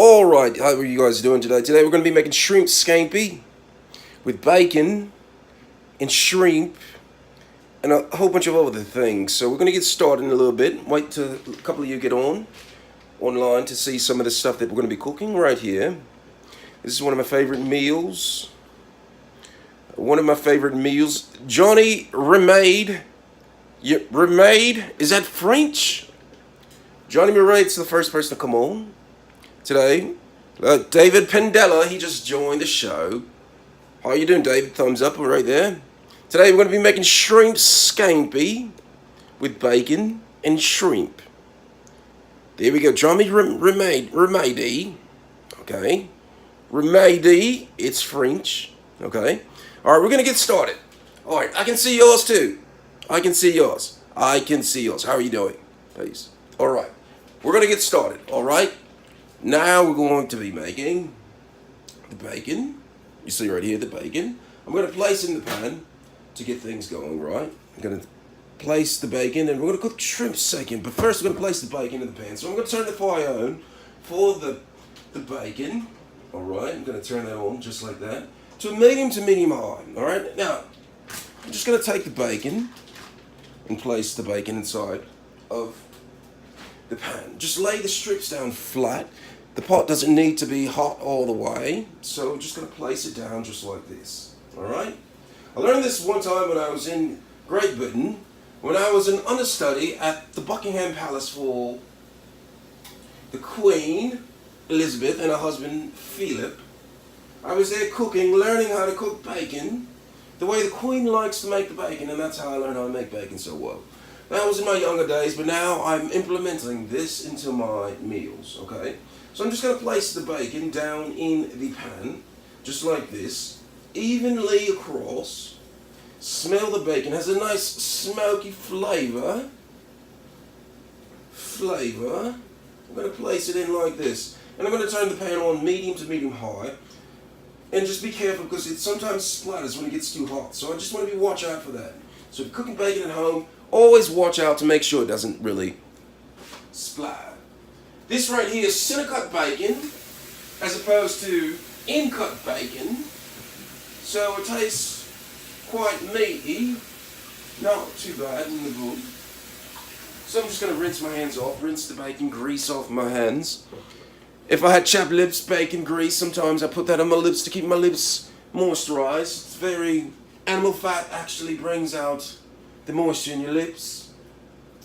Alright, how are you guys doing today? Today we're going to be making shrimp scampi with bacon and shrimp and a whole bunch of other things. So we're going to get started in a little bit. Wait till a couple of you get online to see some of the stuff that we're going to be cooking right here. This is one of my favorite meals. Johnny Remade. Remade? Is that French? Johnny Merade's the first person to come on today. David Pendella, he just joined the show. How you doing, David? Thumbs up right there. Today we're going to be making shrimp scampi with bacon and shrimp. There we go. Johnny Remade. Okay. Remade. It's French. Okay. All right, we're going to get started. All right, I can see yours too. I can see yours. How are you doing? Please. All right. We're going to get started. All right. Now we're going to be making the bacon. You see right here the bacon. I'm going to place in the pan to get things going, right? I'm going to place the bacon and we're going to cook shrimp second. But first we're going to place the bacon in the pan. So I'm going to turn the fire on for the bacon. All right. I'm going to turn that on just like that to medium high. All right. Now I'm just going to take the bacon and place the bacon inside of the pan. Just lay the strips down flat. The pot doesn't need to be hot all the way, so I'm just going to place it down just like this. Alright? I learned this one time when I was in Great Britain, when I was an understudy at the Buckingham Palace for the Queen Elizabeth and her husband Philip. I was there cooking, learning how to cook bacon the way the Queen likes to make the bacon, and that's how I learned how to make bacon so well. That was in my younger days, but now I'm implementing this into my meals, okay? So I'm just going to place the bacon down in the pan, just like this, evenly across. Smell the bacon, has a nice smoky flavor. I'm going to place it in like this. And I'm going to turn the pan on medium to medium high. And just be careful because it sometimes splatters when it gets too hot. So I just want to watch out for that. So if you're cooking bacon at home, always watch out to make sure it doesn't really splatter. This right here is center-cut bacon as opposed to in-cut bacon. So it tastes quite meaty, not too bad in the book. So I'm just going to rinse my hands off, rinse the bacon grease off my hands. If I had chapped lips, bacon grease, sometimes I put that on my lips to keep my lips moisturized. It's very, animal fat actually brings out the moisture in your lips.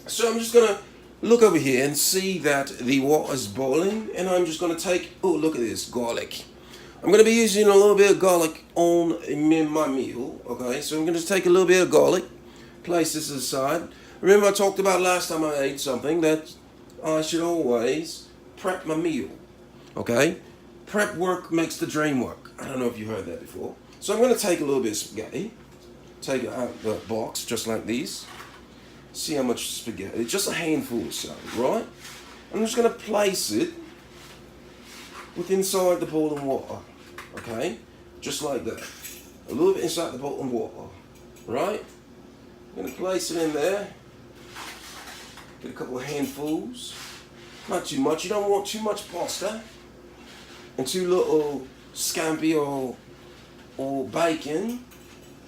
So I'm just going to look over here and see that the water is boiling, and I'm just going to take, oh look at this, garlic. I'm going to be using a little bit of garlic on my meal, okay? So I'm going to take a little bit of garlic, place this aside. Remember I talked about last time I ate something that I should always prep my meal, okay? Prep work makes the dream work. I don't know if you heard that before. So I'm going to take a little bit of spaghetti. Take it out of the box, just like these. See how much spaghetti, just a handful or so, right? I'm just going to place it inside the boiling water, okay? Just like that. A little bit inside the boiling water, right? I'm going to place it in there. Get a couple of handfuls. Not too much. You don't want too much pasta and too little scampi or bacon.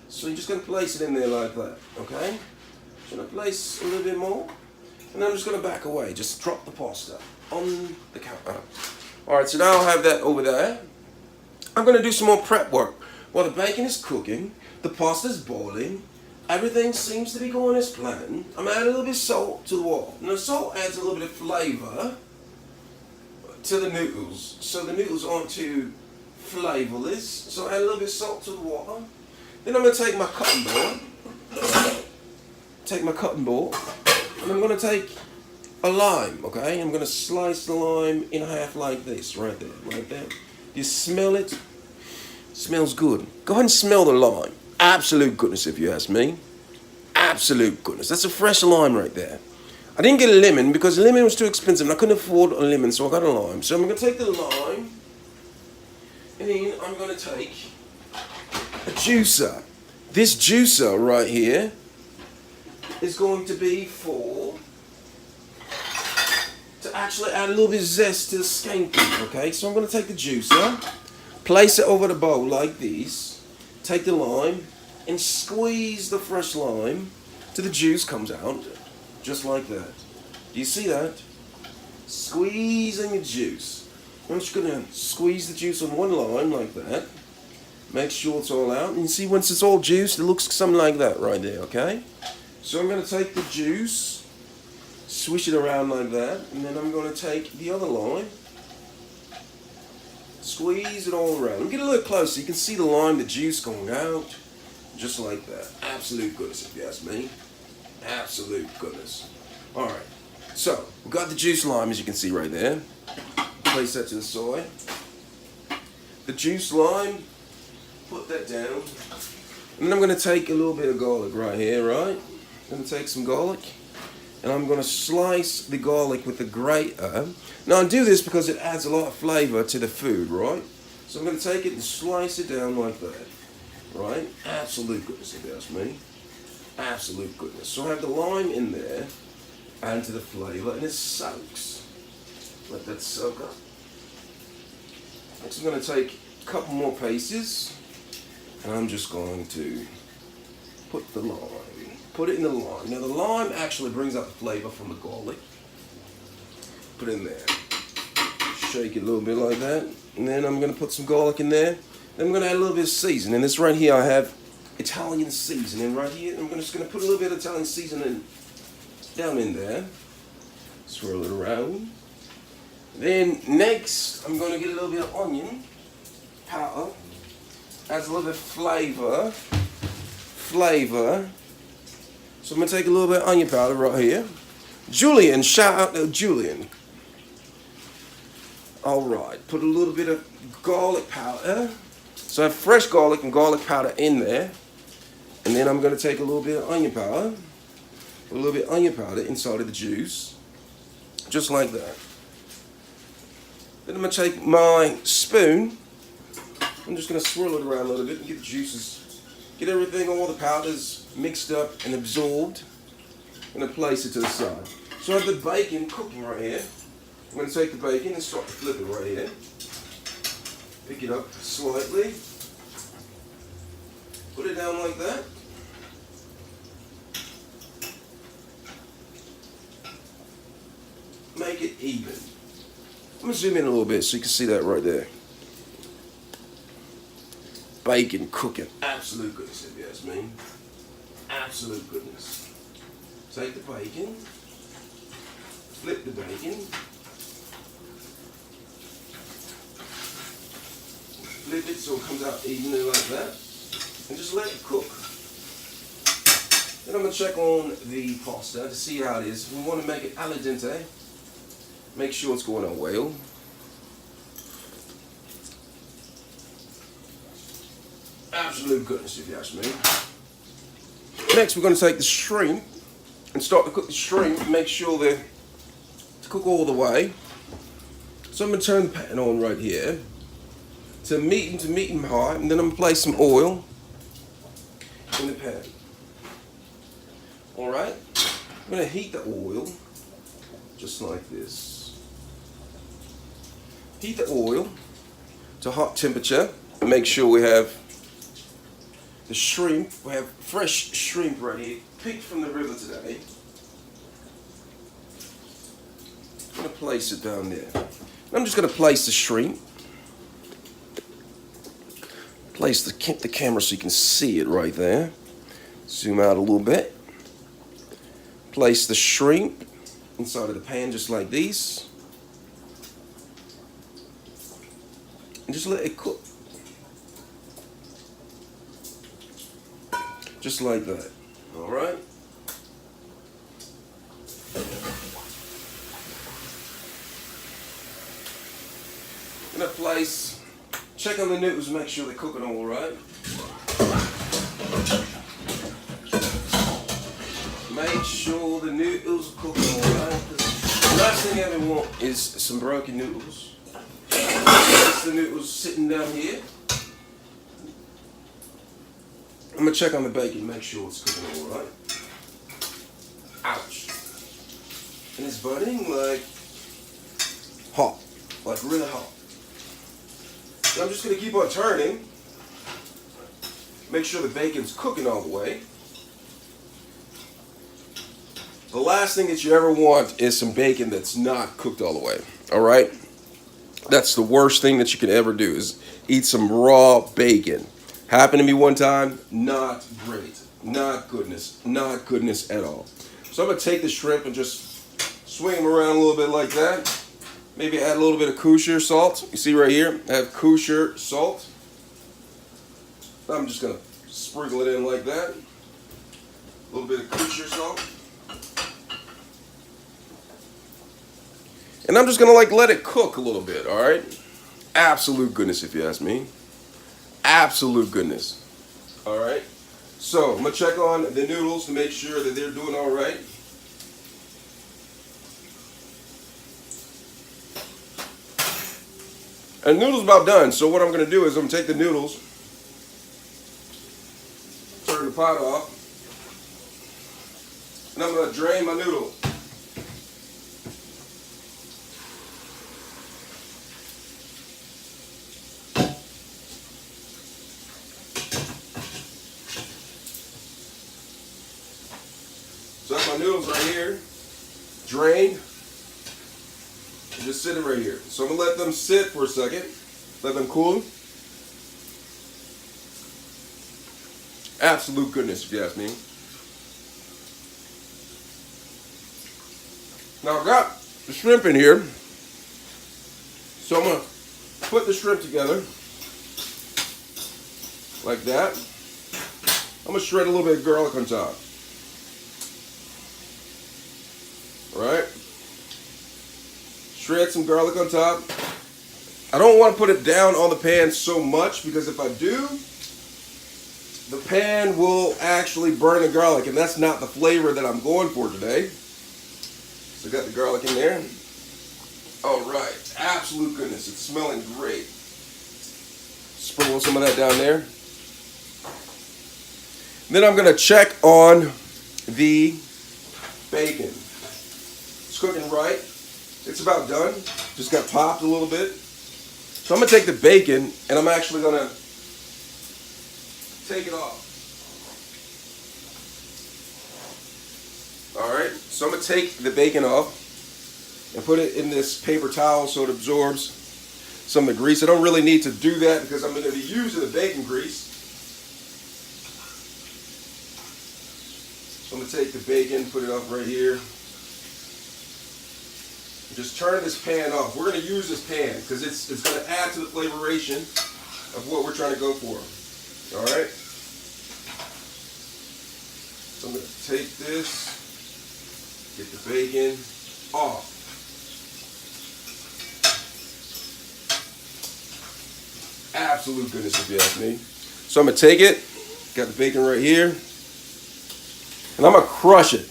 So you're just going to place it in there like that, okay? I'm going to place a little bit more, and then I'm just going to back away. Just drop the pasta on the counter. Alright, so now I'll have that over there. I'm going to do some more prep work. While the bacon is cooking, the pasta is boiling, everything seems to be going as planned. I'm adding a little bit of salt to the water. And the salt adds a little bit of flavor to the noodles, so the noodles aren't too flavorless. So add a little bit of salt to the water. Then I'm going to take my cutting board. And I'm going to take a lime, okay? I'm going to slice the lime in half like this, right there. You smell it? Smells good. Go ahead and smell the lime. Absolute goodness, if you ask me. Absolute goodness. That's a fresh lime right there. I didn't get a lemon because a lemon was too expensive and I couldn't afford a lemon, so I got a lime. So I'm going to take the lime, and then I'm going to take a juicer. This juicer right here is going to be to actually add a little bit of zest to the Scampi, okay? So I'm going to take the juicer, place it over the bowl like this, take the lime, and squeeze the fresh lime till the juice comes out, just like that. Do you see that? Squeezing the juice. I'm just going to squeeze the juice on one lime like that. Make sure it's all out. And you see, once it's all juiced, it looks something like that right there, okay? So I'm going to take the juice, swish it around like that, and then I'm going to take the other lime, squeeze it all around. Get a little closer. You can see the lime, the juice going out, just like that. Absolute goodness, if you ask me. Absolute goodness. All right. So we've got the juice lime, as you can see right there. Place that to the side. The juice lime, put that down. And then I'm going to take a little bit of garlic right here, right? I'm going to take some garlic. And I'm going to slice the garlic with the grater. Now I do this because it adds a lot of flavor to the food, right? So I'm going to take it and slice it down like that, right? Absolute goodness, if you ask me. Absolute goodness. So I have the lime in there, add to the flavor, and it soaks. Let that soak up. Next I'm going to take a couple more pieces, and I'm just going to put the lime. Put it in the lime. Now the lime actually brings out the flavor from the garlic. Put it in there. Shake it a little bit like that. And then I'm going to put some garlic in there. Then I'm going to add a little bit of seasoning. This right here I have Italian seasoning right here. I'm just going to put a little bit of Italian seasoning down in there. Swirl it around. Then next I'm going to get a little bit of onion powder. Adds a little bit of flavor. So I'm going to take a little bit of onion powder right here. Julian, shout out to Julian. Alright, put a little bit of garlic powder. So I have fresh garlic and garlic powder in there. And then I'm going to take a little bit of onion powder. A little bit of onion powder inside of the juice. Just like that. Then I'm going to take my spoon. I'm just going to swirl it around a little bit and get the juices. Get everything, all the powders mixed up and absorbed. I'm going to place it to the side. So I have the bacon cooking right here. I'm going to take the bacon and start to flip it right here. Pick it up slightly. Put it down like that. Make it even. I'm going to zoom in a little bit so you can see that right there. Bacon cooking. Absolute goodness, if you ask me. Absolute goodness. Take the bacon. Flip the bacon. Flip it so it comes out evenly like that. And just let it cook. Then I'm going to check on the pasta to see how it is. We want to make it al dente. Make sure it's going on well. Absolute goodness, if you ask me. Next, we're going to take the shrimp and start to cook the shrimp. Make sure they're to cook all the way. So I'm going to turn the pan on right here to medium high, and then I'm going to place some oil in the pan. All right. I'm going to heat the oil just like this. Heat the oil to hot temperature and make sure we have the shrimp. We have fresh shrimp right here, picked from the river today. I'm going to place it down there. I'm just going to place the shrimp. Place the camera so you can see it right there. Zoom out a little bit. Place the shrimp inside of the pan just like this. And just let it cook. Just like that. Alright? I'm going to place, check on the noodles, make sure they're cooking alright. Make sure the noodles are cooking alright. The last thing I ever want is some broken noodles. The noodles sitting down here. I'm going to check on the bacon, make sure it's cooking alright. Ouch. And it's budding like like really hot. And I'm just gonna keep on turning. Make sure the bacon's cooking all the way. The last thing that you ever want is some bacon that's not cooked all the way. All right? That's the worst thing that you can ever do is eat some raw bacon. Happened to me one time, not great. Not goodness at all. So I'm gonna take the shrimp and just swing them around a little bit like that. Maybe add a little bit of kosher salt. You see right here, I have kosher salt. I'm just gonna sprinkle it in like that. A little bit of kosher salt. And I'm just gonna like let it cook a little bit, all right? Absolute goodness, if you ask me. Absolute goodness. All right? So I'm gonna check on the noodles to make sure that they're doing all right. And the noodles about done. So what I'm gonna do is I'm gonna take the noodles, turn the pot off, and I'm gonna drain my noodle. So that's my noodles right here, drained, and just sitting right here. So I'm gonna let them sit for a second, let them cool. Absolute goodness, if you ask me. Now I've got the shrimp in here, so I'm gonna put the shrimp together like that. I'm gonna shred a little bit of garlic on top. Right? Shred some garlic on top. I don't want to put it down on the pan so much because if I do, the pan will actually burn the garlic, and that's not the flavor that I'm going for today. So I got the garlic in there. All right, absolute goodness. It's smelling great. Sprinkle some of that down there. Then I'm going to check on the bacon. It's cooking right. It's about done. Just got popped a little bit. So I'm going to take the bacon and I'm actually going to take it off. All right. So I'm going to take the bacon off and put it in this paper towel so it absorbs some of the grease. I don't really need to do that because I'm going to be using the bacon grease. So I'm going to take the bacon, put it up right here. Just turn this pan off. We're going to use this pan because it's going to add to the flavoration of what we're trying to go for. All right? So I'm going to take this, get the bacon off. Absolute goodness, if you ask me. So I'm going to take it, got the bacon right here, and I'm going to crush it.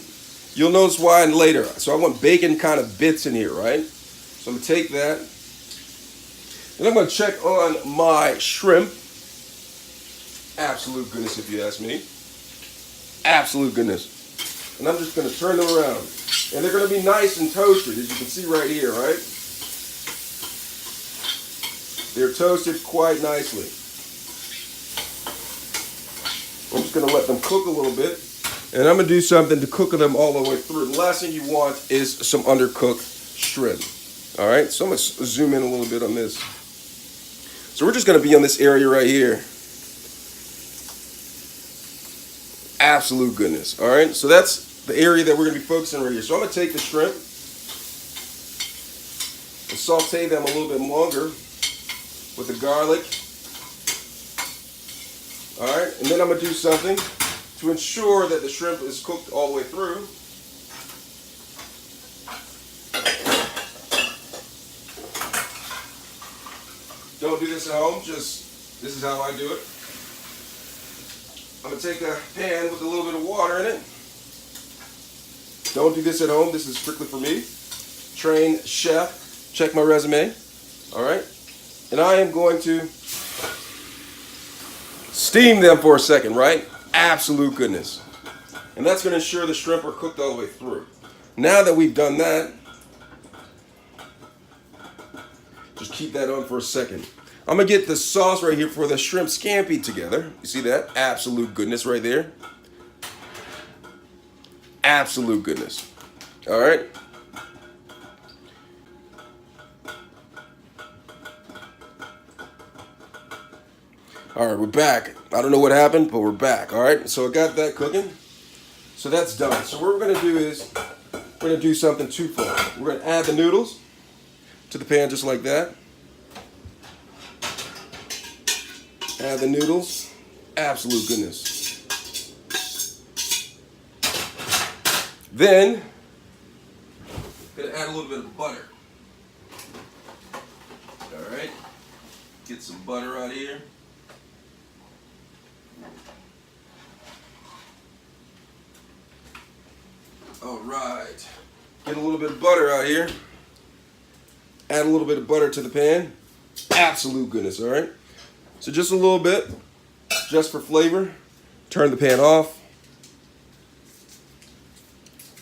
You'll notice why later. So I want bacon kind of bits in here, right? So I'm going to take that. Then I'm going to check on my shrimp. Absolute goodness, if you ask me. Absolute goodness. And I'm just going to turn them around. And they're going to be nice and toasted, as you can see right here, right? They're toasted quite nicely. I'm just going to let them cook a little bit. And I'm going to do something to cook them all the way through. The last thing you want is some undercooked shrimp. All right, so I'm going to zoom in a little bit on this. So we're just going to be on this area right here. Absolute goodness. All right, so that's the area that we're going to be focusing right here. So I'm going to take the shrimp and saute them a little bit longer with the garlic. All right, and then I'm going to do something to ensure that the shrimp is cooked all the way through. Don't do this at home, just this is how I do it. I'm going to take a pan with a little bit of water in it. Don't do this at home, this is strictly for me. Trained chef, check my resume. All right, and I am going to steam them for a second, right? Absolute goodness. And that's going to ensure the shrimp are cooked all the way through. Now that we've done that, Just keep that on for a second. I'm gonna get the sauce right here for the shrimp scampi together. You see that? Absolute goodness right there. Absolute goodness. All right. All right, we're back. I don't know what happened, but we're back. All right, so I got that cooking. So that's done. So what we're gonna do is we're gonna do something twofold. We're gonna add the noodles to the pan just like that. Add the noodles. Absolute goodness. Then gonna add a little bit of butter. All right, get some butter out of here. All right, get a little bit of butter out here. Add a little bit of butter to the pan. Absolute goodness, all right? So just a little bit, just for flavor. Turn the pan off.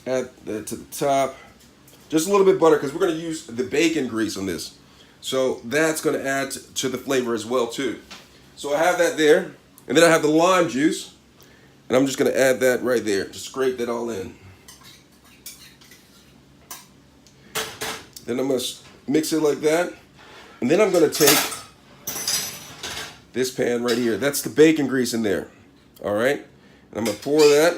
Add that to the top. Just a little bit of butter because we're gonna use the bacon grease on this. So that's gonna add to the flavor as well too. So I have that there, and then I have the lime juice, and I'm just gonna add that right there. Just scrape that all in. Then I'm gonna mix it like that. And then I'm gonna take this pan right here. That's the bacon grease in there. All right? And I'm gonna pour that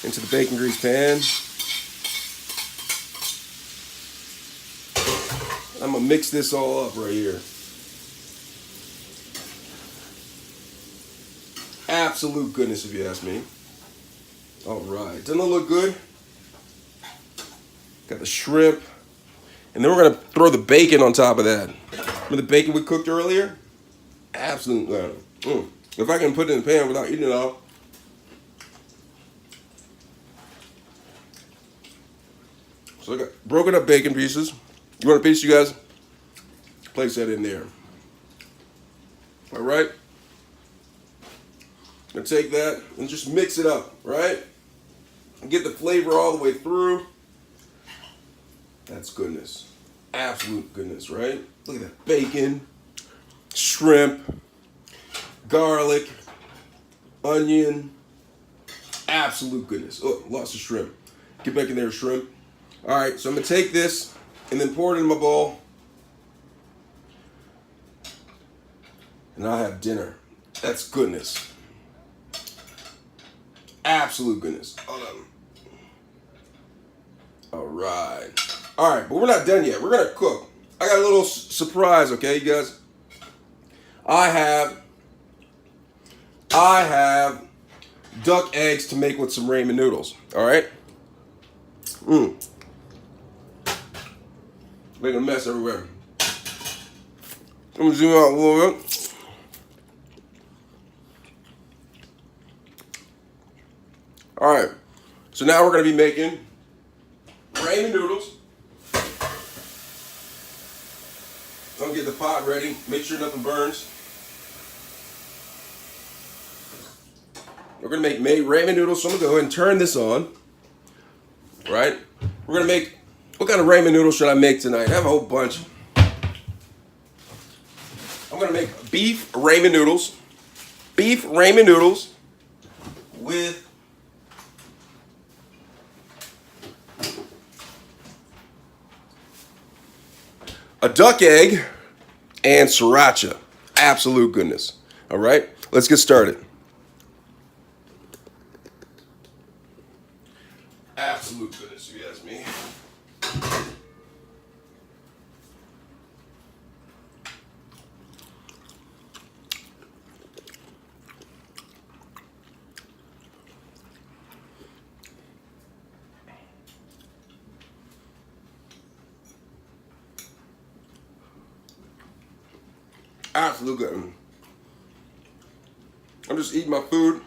into the bacon grease pan. I'm gonna mix this all up right here. Absolute goodness, if you ask me. All right, doesn't it look good? Got the shrimp. And then we're gonna throw the bacon on top of that. Remember the bacon we cooked earlier? Absolutely. If I can put it in the pan without eating it all. So I got broken up bacon pieces. You want a piece, you guys? Place that in there. All right. Gonna take that and just mix it up, right? And get the flavor all the way through. That's goodness. Absolute goodness, right? Look at that bacon, shrimp, garlic, onion. Absolute goodness. Oh, lots of shrimp. Get back in there, shrimp. All right, so I'm gonna take this and then pour it in my bowl. And I'll have dinner. That's goodness. Absolute goodness. Hold on. All right. All right, but we're not done yet. We're gonna cook. I got a little surprise, okay, you guys? I have duck eggs to make with some ramen noodles. All right. Making a mess everywhere. Let me zoom out a little bit. All right. So now we're gonna be making ramen noodles. I'm gonna get the pot ready. Make sure nothing burns. We're gonna make ramen noodles. So I'm gonna go ahead and turn this on. Right? We're gonna make. What kind of ramen noodles should I make tonight? I have a whole bunch. I'm gonna make beef ramen noodles. Beef ramen noodles with a duck egg and sriracha. Absolute goodness. All right, let's get started. Absolute goodness, if you ask me. Absolute good. I'm just eating my food.